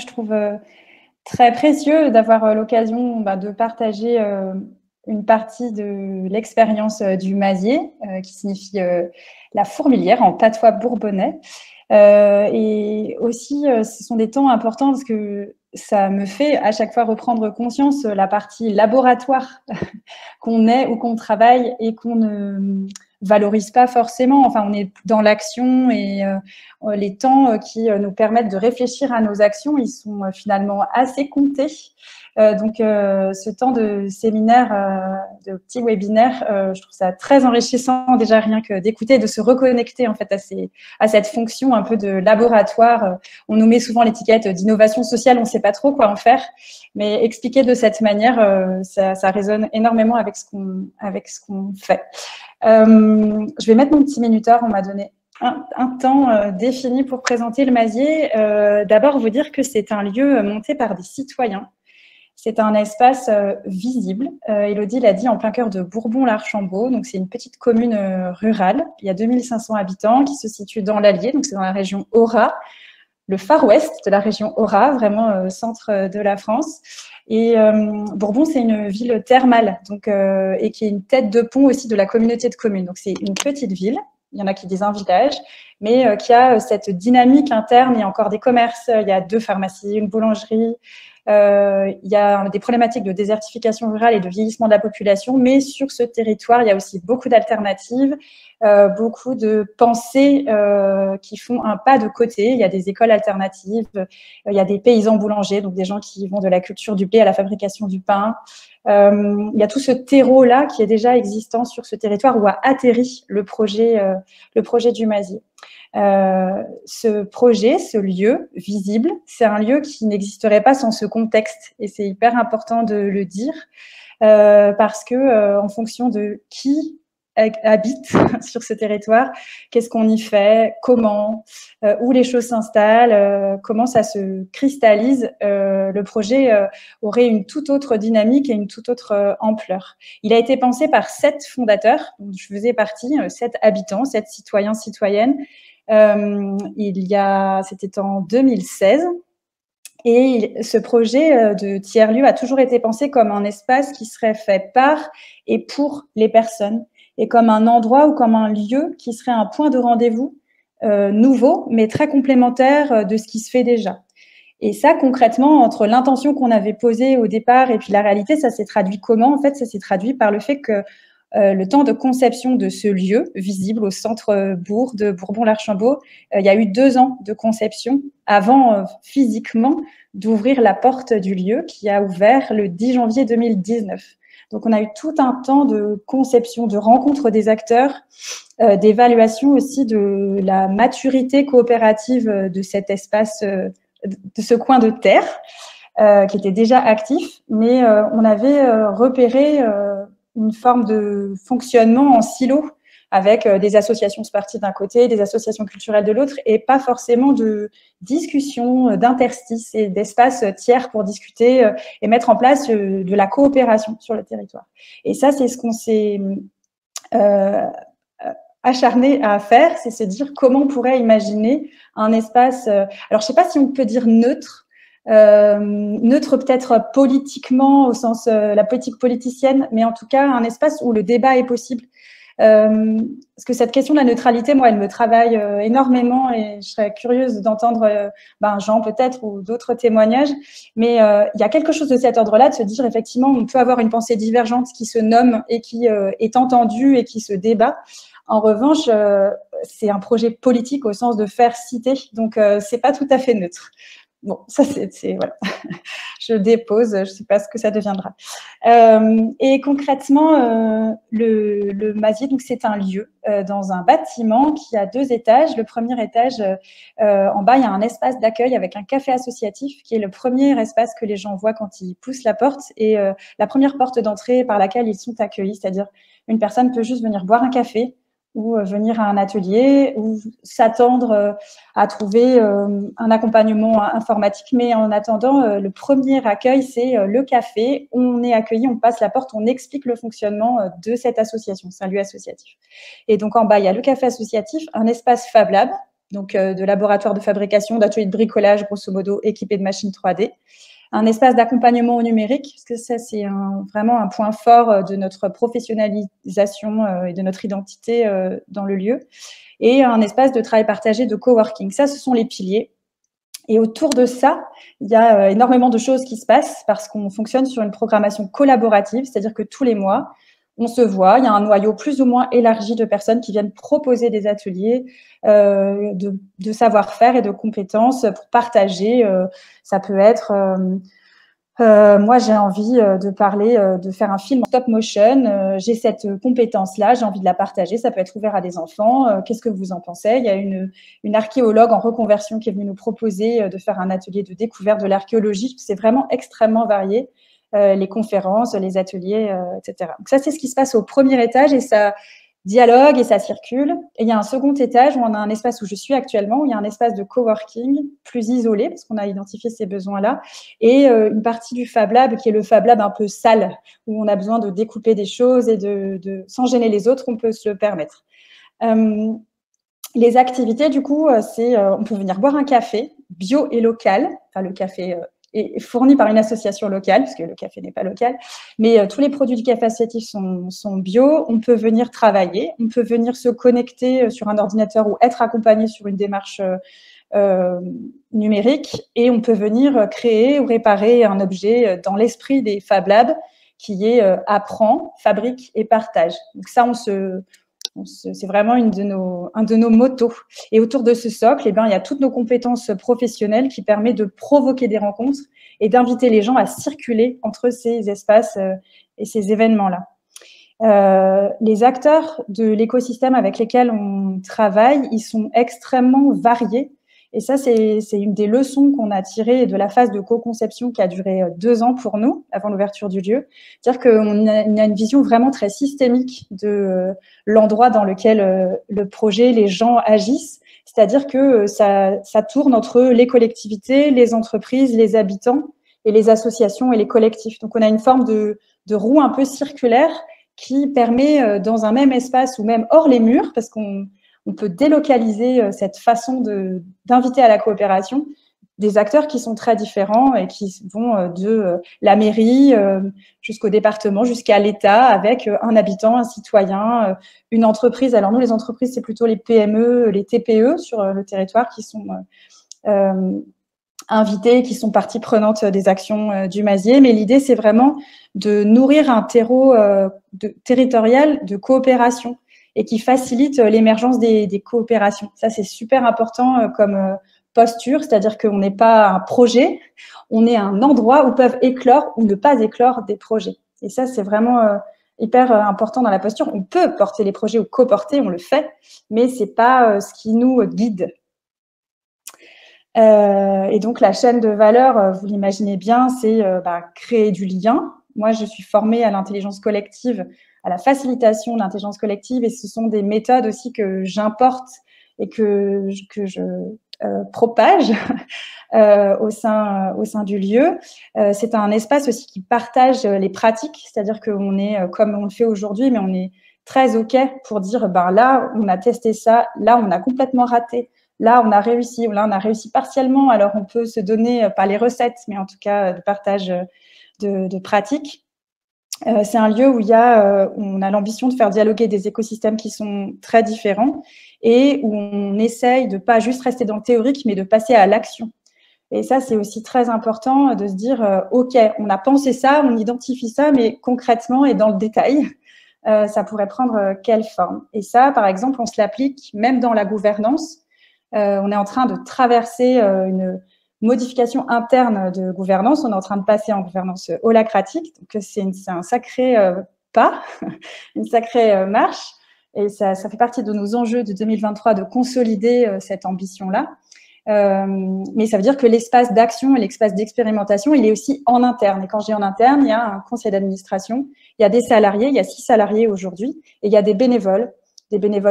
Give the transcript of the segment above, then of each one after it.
je trouve très précieux d'avoir l'occasion de partager une partie de l'expérience du Mazier, qui signifie la fourmilière en patois bourbonnais. Et aussi, ce sont des temps importants parce que ça me fait à chaque fois reprendre conscience la partie laboratoire qu'on est ou qu'on travaille et qu'on ne valorise pas forcément. Enfin, on est dans l'action et les temps qui nous permettent de réfléchir à nos actions, ils sont finalement assez comptés. Donc, ce temps de séminaire, de petits webinaires, je trouve ça très enrichissant déjà rien que d'écouter, de se reconnecter en fait à cette fonction un peu de laboratoire. On nous met souvent l'étiquette d'innovation sociale, on ne sait pas trop quoi en faire, mais expliquer de cette manière, ça résonne énormément avec ce qu'on fait. Je vais mettre mon petit minuteur, on m'a donné un temps défini pour présenter le Mazier. D'abord, vous dire que c'est un lieu monté par des citoyens. C'est un espace visible. Élodie l'a dit, en plein cœur de Bourbon-l'Archambault. Donc, c'est une petite commune rurale. Il y a 2500 habitants qui se situe dans l'Allier. Donc, c'est dans la région Auras, le Far West de la région Auras, vraiment centre de la France. Et Bourbon, c'est une ville thermale donc, et qui est une tête de pont aussi de la communauté de communes. Donc, c'est une petite ville. Il y en a qui disent un village, mais qui a cette dynamique interne. Il y a encore des commerces. Il y a 2 pharmacies, une boulangerie. Il y a des problématiques de désertification rurale et de vieillissement de la population, mais sur ce territoire, il y a aussi beaucoup d'alternatives, beaucoup de pensées qui font un pas de côté. Il y a des écoles alternatives, il y a des paysans boulangers, donc des gens qui vont de la culture du blé à la fabrication du pain. Il y a tout ce terreau-là qui est déjà existant sur ce territoire où a atterri le projet du Mazier. Ce projet, ce lieu visible, c'est un lieu qui n'existerait pas sans ce contexte et c'est hyper important de le dire parce que en fonction de qui habite sur ce territoire, qu'est-ce qu'on y fait, comment, où les choses s'installent, comment ça se cristallise, le projet aurait une toute autre dynamique et une toute autre ampleur. Il a été pensé par 7 fondateurs, dont je faisais partie, 7 habitants, 7 citoyens, citoyennes. C'était en 2016. Et ce projet de tiers-lieu a toujours été pensé comme un espace qui serait fait par et pour les personnes, et comme un endroit ou comme un lieu qui serait un point de rendez-vous nouveau, mais très complémentaire de ce qui se fait déjà. Et ça, concrètement, entre l'intention qu'on avait posée au départ et puis la réalité, ça s'est traduit comment? En fait, ça s'est traduit par le fait que le temps de conception de ce lieu visible au centre-bourg de Bourbon-l'Archambault, il y a eu 2 ans de conception avant physiquement d'ouvrir la porte du lieu qui a ouvert le 10 janvier 2019. Donc, on a eu tout un temps de conception, de rencontre des acteurs, d'évaluation aussi de la maturité coopérative de cet espace, de ce coin de terre qui était déjà actif, mais on avait repéré une forme de fonctionnement en silo avec des associations sportives d'un côté, des associations culturelles de l'autre, et pas forcément de discussion, d'interstices et d'espaces tiers pour discuter et mettre en place de la coopération sur le territoire. Et ça, c'est ce qu'on s'est acharné à faire, c'est se dire comment on pourrait imaginer un espace, alors je ne sais pas si on peut dire neutre, neutre peut-être politiquement au sens la politique politicienne, mais en tout cas un espace où le débat est possible. Parce que cette question de la neutralité, moi, elle me travaille énormément et je serais curieuse d'entendre Jean peut-être ou d'autres témoignages. Mais il y a quelque chose de cet ordre-là, de se dire effectivement, on peut avoir une pensée divergente qui se nomme et qui est entendue et qui se débat. En revanche, c'est un projet politique au sens de faire citer, donc c'est pas tout à fait neutre. Bon, ça c'est voilà. Je dépose, je ne sais pas ce que ça deviendra. Et concrètement, le Mazier, donc c'est un lieu dans un bâtiment qui a 2 étages. Le premier étage, en bas, il y a un espace d'accueil avec un café associatif qui est le premier espace que les gens voient quand ils poussent la porte et la première porte d'entrée par laquelle ils sont accueillis, c'est-à-dire une personne peut juste venir boire un café ou venir à un atelier, ou s'attendre à trouver un accompagnement informatique. Mais en attendant, le premier accueil, c'est le café. On est accueilli, on passe la porte, on explique le fonctionnement de cette association. C'est un lieu associatif. Et donc, en bas, il y a le café associatif, un espace Fab Lab, donc de laboratoire de fabrication, d'atelier de bricolage, grosso modo, équipé de machines 3D. Un espace d'accompagnement au numérique, parce que ça, c'est vraiment un point fort de notre professionnalisation et de notre identité dans le lieu. Et un espace de travail partagé de coworking. Ça, ce sont les piliers. Et autour de ça, il y a énormément de choses qui se passent parce qu'on fonctionne sur une programmation collaborative, c'est-à-dire que tous les mois, on se voit, il y a un noyau plus ou moins élargi de personnes qui viennent proposer des ateliers de savoir-faire et de compétences pour partager. Ça peut être, moi j'ai envie de parler, de faire un film en stop motion, j'ai cette compétence-là, j'ai envie de la partager, ça peut être ouvert à des enfants, qu'est-ce que vous en pensez? Il y a une archéologue en reconversion qui est venue nous proposer de faire un atelier de découverte de l'archéologie, c'est vraiment extrêmement varié. Les conférences, les ateliers, etc. Donc ça, c'est ce qui se passe au premier étage et ça dialogue et ça circule. Et il y a un second étage où on a un espace où je suis actuellement, où il y a un espace de coworking plus isolé, parce qu'on a identifié ces besoins-là, et une partie du Fab Lab qui est le Fab Lab un peu sale, où on a besoin de découper des choses et sans gêner les autres, on peut se le permettre. Les activités, du coup, on peut venir boire un café bio et local, enfin le café est fourni par une association locale, parce que le café n'est pas local, mais tous les produits du café associatif sont bio. On peut venir travailler, on peut venir se connecter sur un ordinateur ou être accompagné sur une démarche numérique, et on peut venir créer ou réparer un objet dans l'esprit des Fab Labs, qui est apprend, fabrique et partage. Donc ça, c'est vraiment un de nos motos. Et autour de ce socle, eh bien, il y a toutes nos compétences professionnelles qui permettent de provoquer des rencontres et d'inviter les gens à circuler entre ces espaces et ces événements-là. Les acteurs de l'écosystème avec lesquels on travaille, ils sont extrêmement variés. Et ça, c'est une des leçons qu'on a tirées de la phase de co-conception qui a duré 2 ans pour nous, avant l'ouverture du lieu. C'est-à-dire qu'on a une vision vraiment très systémique de l'endroit dans lequel le projet, les gens agissent. C'est-à-dire que ça tourne entre les collectivités, les entreprises, les habitants et les associations et les collectifs. Donc, on a une forme de roue un peu circulaire qui permet, dans un même espace ou même hors les murs, parce qu'on peut délocaliser cette façon d'inviter à la coopération des acteurs qui sont très différents et qui vont de la mairie jusqu'au département, jusqu'à l'État, avec un habitant, un citoyen, une entreprise. Alors nous, les entreprises, c'est plutôt les PME, les TPE sur le territoire qui sont invités, qui sont partie prenante des actions du Mazier. Mais l'idée, c'est vraiment de nourrir un terreau territorial de coopération et qui facilite l'émergence des coopérations. Ça, c'est super important comme posture, c'est-à-dire qu'on n'est pas un projet, on est un endroit où peuvent éclore ou ne pas éclore des projets. Et ça, c'est vraiment hyper important dans la posture. On peut porter les projets ou coporter, on le fait, mais c'est pas ce qui nous guide. Et donc, la chaîne de valeur, vous l'imaginez bien, c'est créer du lien. Moi, je suis formée à l'intelligence collective, à la facilitation de l'intelligence collective, et ce sont des méthodes aussi que j'importe et que je propage au sein du lieu. C'est un espace aussi qui partage les pratiques, c'est-à-dire qu'on est comme on le fait aujourd'hui, mais on est très OK pour dire, là, on a testé ça, là, on a complètement raté. Là, on a réussi, ou là, on a réussi partiellement. Alors, on peut se donner, pas les recettes, mais en tout cas, de partage de pratiques. C'est un lieu où on a l'ambition de faire dialoguer des écosystèmes qui sont très différents et où on essaye de pas juste rester dans le théorique, mais de passer à l'action. Et ça, c'est aussi très important de se dire, OK, on a pensé ça, on identifie ça, mais concrètement et dans le détail, ça pourrait prendre quelle forme? Et ça, par exemple, on se l'applique même dans la gouvernance. On est en train de traverser une modification interne de gouvernance. On est en train de passer en gouvernance holacratique. Donc, c'est un sacré pas, une sacrée marche. Et ça fait partie de nos enjeux de 2023 de consolider cette ambition-là. Mais ça veut dire que l'espace d'action et l'espace d'expérimentation, il est aussi en interne. Et quand je dis en interne, il y a un conseil d'administration, il y a des salariés, il y a 6 salariés aujourd'hui, et il y a des bénévoles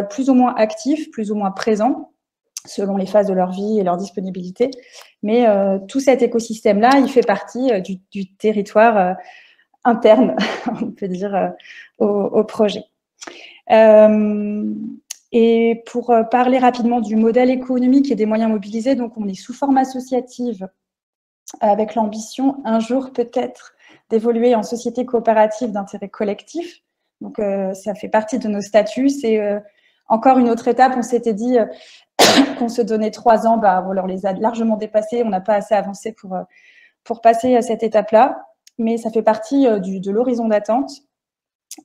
plus ou moins actifs, plus ou moins présents, selon les phases de leur vie et leur disponibilité. Mais tout cet écosystème-là, il fait partie du territoire interne, on peut dire, au projet. Et pour parler rapidement du modèle économique et des moyens mobilisés, donc on est sous forme associative avec l'ambition un jour peut-être d'évoluer en société coopérative d'intérêt collectif. Donc ça fait partie de nos statuts. C'est encore une autre étape. On s'était dit qu'on se donnait 3 ans, on les a largement dépassés. On n'a pas assez avancé pour passer à cette étape-là. Mais ça fait partie de l'horizon d'attente.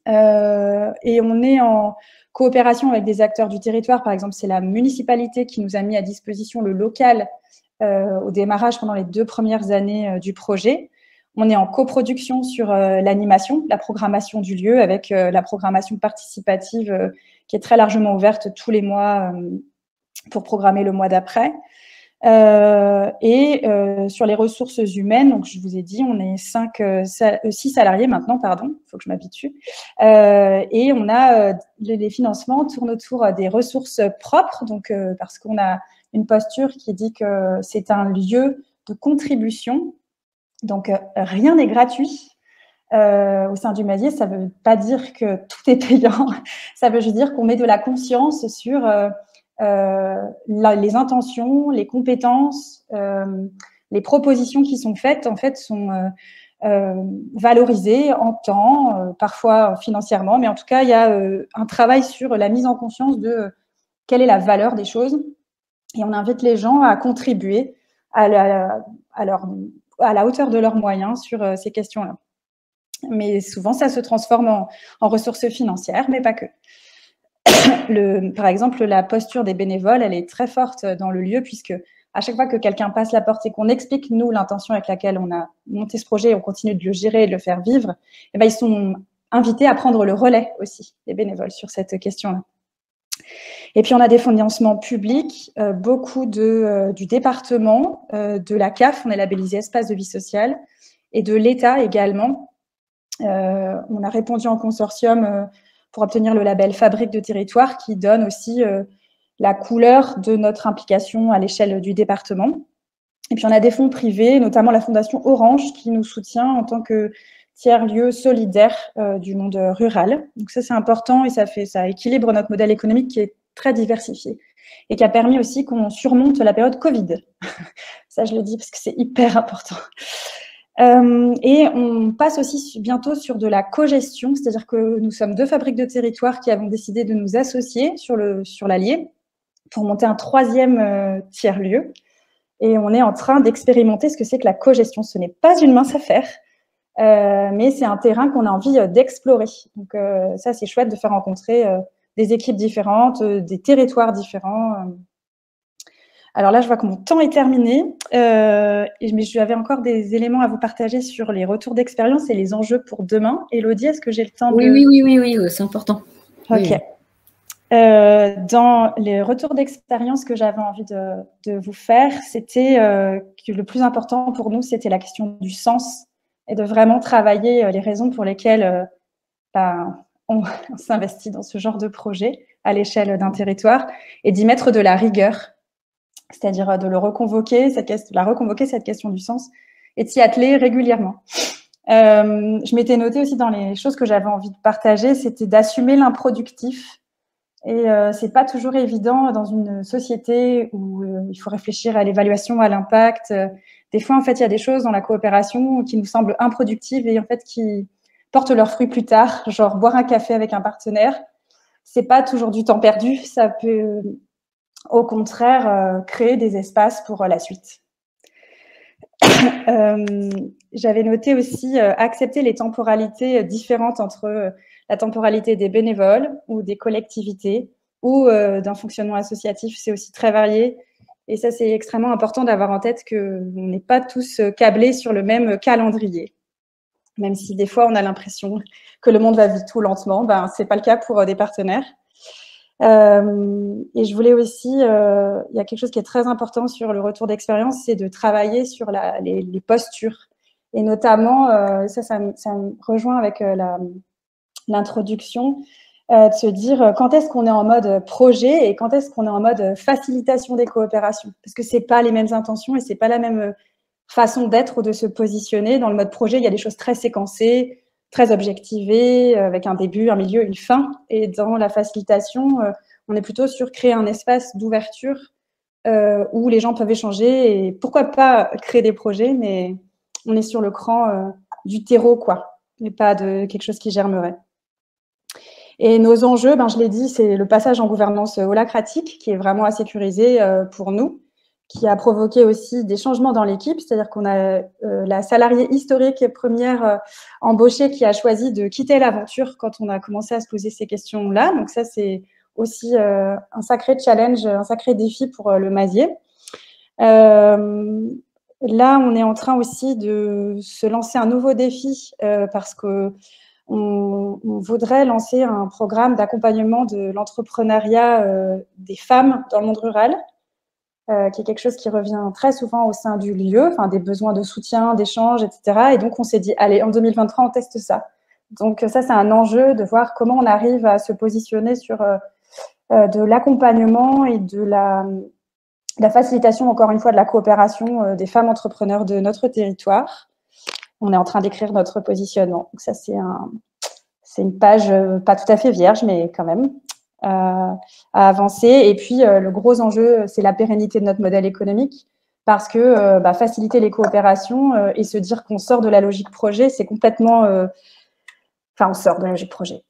Et on est en coopération avec des acteurs du territoire. Par exemple, c'est la municipalité qui nous a mis à disposition le local au démarrage pendant les 2 premières années du projet. On est en coproduction sur l'animation, la programmation du lieu, avec la programmation participative qui est très largement ouverte tous les mois pour programmer le mois d'après. Sur les ressources humaines, donc je vous ai dit, on est 6 salariés maintenant, pardon, il faut que je m'habitue. Et on a les financements tournent autour des ressources propres, donc parce qu'on a une posture qui dit que c'est un lieu de contribution, donc rien n'est gratuit. Au sein du Mazier, ça ne veut pas dire que tout est payant, ça veut juste dire qu'on met de la conscience sur les intentions, les compétences, les propositions qui sont faites, en fait, sont valorisées en temps, parfois financièrement, mais en tout cas, il y a un travail sur la mise en conscience de quelle est la valeur des choses, et on invite les gens à contribuer à la hauteur de leurs moyens sur ces questions-là. Mais souvent, ça se transforme en ressources financières, mais pas que. Par exemple, la posture des bénévoles, elle est très forte dans le lieu, puisque à chaque fois que quelqu'un passe la porte et qu'on explique, nous, l'intention avec laquelle on a monté ce projet et on continue de le gérer et de le faire vivre, eh ben, ils sont invités à prendre le relais aussi, les bénévoles, sur cette question-là. Et puis, on a des financements publics, beaucoup du département, de la CAF, on est labellisé Espace de vie sociale, et de l'État également. On a répondu en consortium pour obtenir le label Fabrique de territoire qui donne aussi la couleur de notre implication à l'échelle du département. Et puis, on a des fonds privés, notamment la Fondation Orange, qui nous soutient en tant que tiers-lieu solidaire du monde rural. Donc ça, c'est important et ça équilibre notre modèle économique qui est très diversifié et qui a permis aussi qu'on surmonte la période Covid. Ça, je le dis parce que c'est hyper important. Et on passe aussi bientôt sur de la cogestion, c'est-à-dire que nous sommes 2 fabriques de territoire qui avons décidé de nous associer sur l'Allier pour monter un 3e tiers-lieu. Et on est en train d'expérimenter ce que c'est que la cogestion. Ce n'est pas une mince affaire, mais c'est un terrain qu'on a envie d'explorer. Donc ça, c'est chouette de faire rencontrer des équipes différentes, des territoires différents. Alors là, je vois que mon temps est terminé, mais j'avais encore des éléments à vous partager sur les retours d'expérience et les enjeux pour demain. Élodie, est-ce que j'ai le temps de... Oui, c'est important. Ok. Oui. Dans les retours d'expérience que j'avais envie de vous faire, c'était que le plus important pour nous, c'était la question du sens et de vraiment travailler les raisons pour lesquelles on s'investit dans ce genre de projet à l'échelle d'un territoire et d'y mettre de la rigueur. C'est-à-dire de la reconvoquer, cette question du sens, et de s'y atteler régulièrement. Je m'étais notée aussi dans les choses que j'avais envie de partager, c'était d'assumer l'improductif. Et c'est pas toujours évident dans une société où il faut réfléchir à l'évaluation, à l'impact. Des fois, en fait, il y a des choses dans la coopération qui nous semblent improductives et en fait qui portent leurs fruits plus tard, genre boire un café avec un partenaire. C'est pas toujours du temps perdu, ça peut... au contraire, créer des espaces pour la suite. J'avais noté aussi accepter les temporalités différentes entre la temporalité des bénévoles ou des collectivités ou d'un fonctionnement associatif. C'est aussi très varié. Et ça, c'est extrêmement important d'avoir en tête qu'on n'est pas tous câblés sur le même calendrier. Même si des fois, on a l'impression que le monde va vite ou lentement, ce n'est pas le cas pour des partenaires. Et je voulais aussi, il y a quelque chose qui est très important sur le retour d'expérience, c'est de travailler sur les postures. Et notamment, ça me rejoint avec l'introduction, de se dire quand est-ce qu'on est en mode projet et quand est-ce qu'on est en mode facilitation des coopérations. Parce que ce n'est pas les mêmes intentions et ce n'est pas la même façon d'être ou de se positionner. Dans le mode projet, il y a des choses très séquencées, très objectivé, avec un début, un milieu, une fin. Et dans la facilitation, On est plutôt sur créer un espace d'ouverture où les gens peuvent échanger et pourquoi pas créer des projets, mais on est sur le cran du terreau, quoi, mais pas de quelque chose qui germerait. Et nos enjeux, je l'ai dit, c'est le passage en gouvernance holacratique qui est vraiment à sécuriser pour nous, qui a provoqué aussi des changements dans l'équipe, c'est-à-dire qu'on a la salariée historique et première embauchée qui a choisi de quitter l'aventure quand on a commencé à se poser ces questions-là. Donc ça, c'est aussi un sacré challenge, un sacré défi pour le Mazier. Là, on est en train aussi de se lancer un nouveau défi parce que on voudrait lancer un programme d'accompagnement de l'entrepreneuriat des femmes dans le monde rural, qui est quelque chose qui revient très souvent au sein du lieu, enfin des besoins de soutien, d'échange, etc. Et donc, on s'est dit, allez, en 2023, on teste ça. Donc, ça, c'est un enjeu de voir comment on arrive à se positionner sur de l'accompagnement et de la facilitation, encore une fois, de la coopération des femmes entrepreneurs de notre territoire. On est en train d'écrire notre positionnement. Donc, ça, c'est une page pas tout à fait vierge, mais quand même à avancer. Et puis, le gros enjeu, c'est la pérennité de notre modèle économique parce que faciliter les coopérations et se dire qu'on sort de la logique projet, c'est complètement... Enfin, on sort de la logique projet.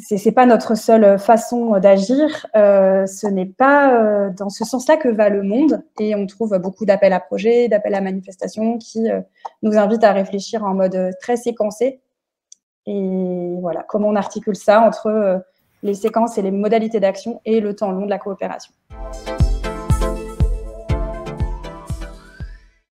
C'est pas notre seule façon d'agir. Ce n'est pas dans ce sens-là que va le monde. Et on trouve beaucoup d'appels à projets, d'appels à manifestations qui nous invitent à réfléchir en mode très séquencé. Et voilà, comment on articule ça entre les séquences et les modalités d'action et le temps long de la coopération.